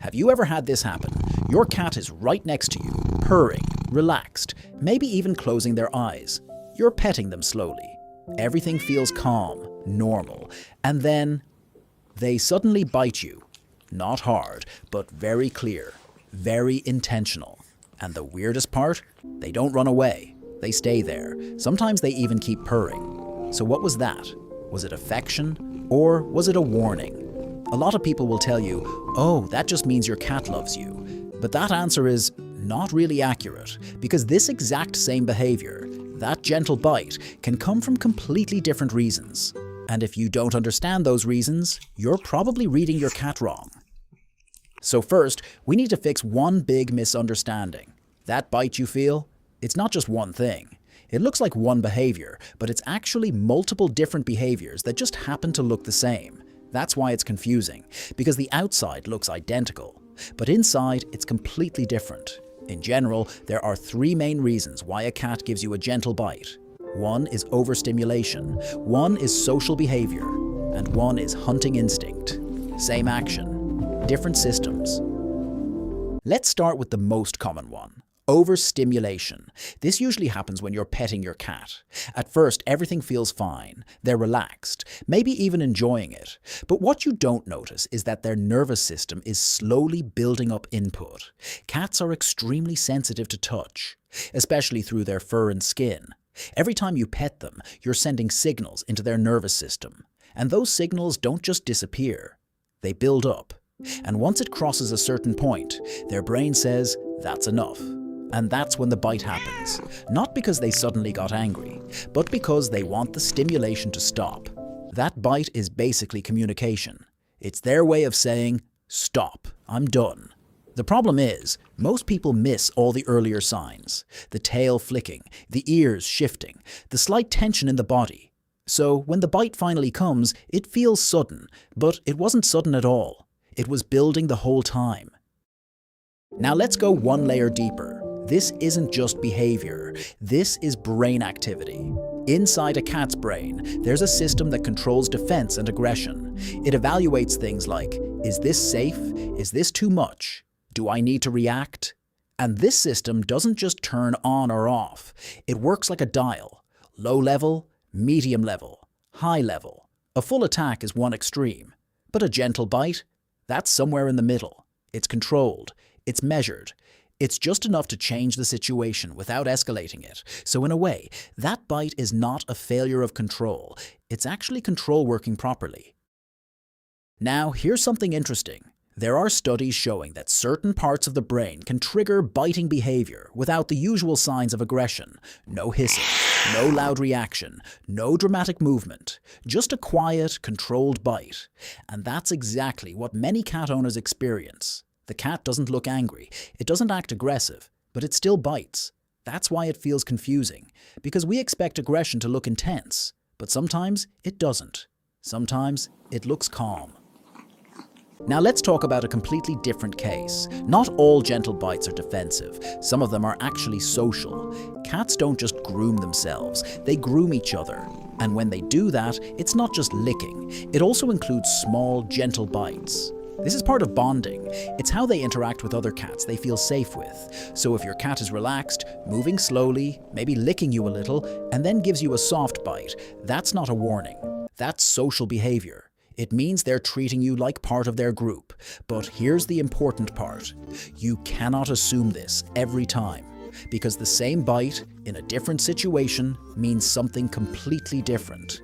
Have you ever had this happen? Your cat is right next to you, purring, relaxed, maybe even closing their eyes. You're petting them slowly. Everything feels calm, normal, and then they suddenly bite you. Not hard, but very clear, very intentional. And the weirdest part? They don't run away. They stay there. Sometimes they even keep purring. So what was that? Was it affection, or was it a warning? A lot of people will tell you, oh, that just means your cat loves you. But that answer is not really accurate, because this exact same behavior, that gentle bite, can come from completely different reasons. And if you don't understand those reasons, you're probably reading your cat wrong. So first, we need to fix one big misunderstanding. That bite you feel, it's not just one thing. It looks like one behavior, but it's actually multiple different behaviors that just happen to look the same. That's why it's confusing, because the outside looks identical, but inside it's completely different. In general, there are three main reasons why a cat gives you a gentle bite. One is overstimulation, one is social behavior, and one is hunting instinct. Same action, different systems. Let's start with the most common one. Overstimulation. This usually happens when you're petting your cat. At first, everything feels fine. They're relaxed, maybe even enjoying it. But what you don't notice is that their nervous system is slowly building up input. Cats are extremely sensitive to touch, especially through their fur and skin. Every time you pet them, you're sending signals into their nervous system. And those signals don't just disappear. They build up. And once it crosses a certain point, their brain says, that's enough. And that's when the bite happens. Not because they suddenly got angry, but because they want the stimulation to stop. That bite is basically communication. It's their way of saying, stop, I'm done. The problem is, most people miss all the earlier signs. The tail flicking, the ears shifting, the slight tension in the body. So when the bite finally comes, it feels sudden, but it wasn't sudden at all. It was building the whole time. Now let's go one layer deeper. This isn't just behavior, this is brain activity. Inside a cat's brain, there's a system that controls defense and aggression. It evaluates things like, is this safe? Is this too much? Do I need to react? And this system doesn't just turn on or off. It works like a dial. Low level, medium level, high level. A full attack is one extreme, but a gentle bite? That's somewhere in the middle. It's controlled. It's measured. It's just enough to change the situation without escalating it. So in a way, that bite is not a failure of control. It's actually control working properly. Now, here's something interesting. There are studies showing that certain parts of the brain can trigger biting behavior without the usual signs of aggression. No hissing, no loud reaction, no dramatic movement. Just a quiet, controlled bite. And that's exactly what many cat owners experience. The cat doesn't look angry, it doesn't act aggressive, but it still bites. That's why it feels confusing, because we expect aggression to look intense, but sometimes it doesn't. Sometimes it looks calm. Now let's talk about a completely different case. Not all gentle bites are defensive. Some of them are actually social. Cats don't just groom themselves, they groom each other. And when they do that, it's not just licking. It also includes small, gentle bites. This is part of bonding. It's how they interact with other cats they feel safe with. So if your cat is relaxed, moving slowly, maybe licking you a little, and then gives you a soft bite, that's not a warning. That's social behavior. It means they're treating you like part of their group. But here's the important part. You cannot assume this every time, because the same bite in a different situation means something completely different.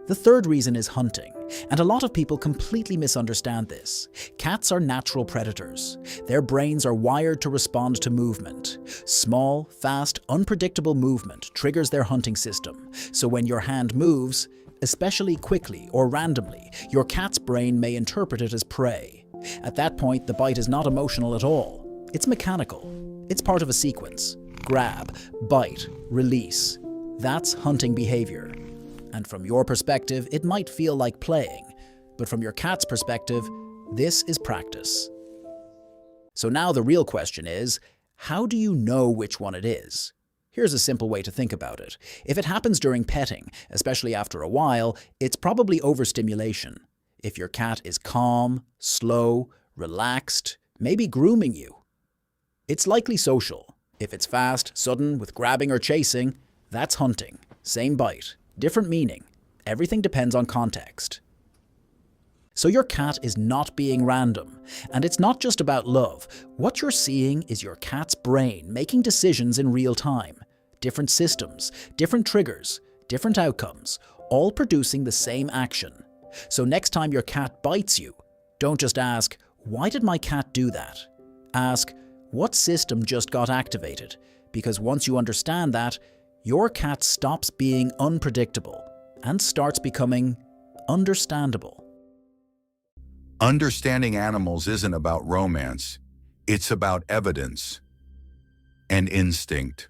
The third reason is hunting, and a lot of people completely misunderstand this. Cats are natural predators. Their brains are wired to respond to movement. Small, fast, unpredictable movement triggers their hunting system. So when your hand moves, especially quickly or randomly, your cat's brain may interpret it as prey. At that point, the bite is not emotional at all. It's mechanical. It's part of a sequence. Grab, bite, release. That's hunting behavior. And from your perspective, it might feel like playing, but from your cat's perspective, this is practice. So now the real question is, how do you know which one it is? Here's a simple way to think about it. If it happens during petting, especially after a while, it's probably overstimulation. If your cat is calm, slow, relaxed, maybe grooming you. It's likely social. If it's fast, sudden, with grabbing or chasing, that's hunting. Same bite, different meaning. Everything depends on context. So your cat is not being random, and it's not just about love. What you're seeing is your cat's brain making decisions in real time. Different systems, different triggers, different outcomes, all producing the same action. So next time your cat bites you, don't just ask, "Why did my cat do that?" Ask, "What system just got activated?" Because once you understand that, your cat stops being unpredictable and starts becoming understandable. Understanding animals isn't about romance. It's about evidence and instinct.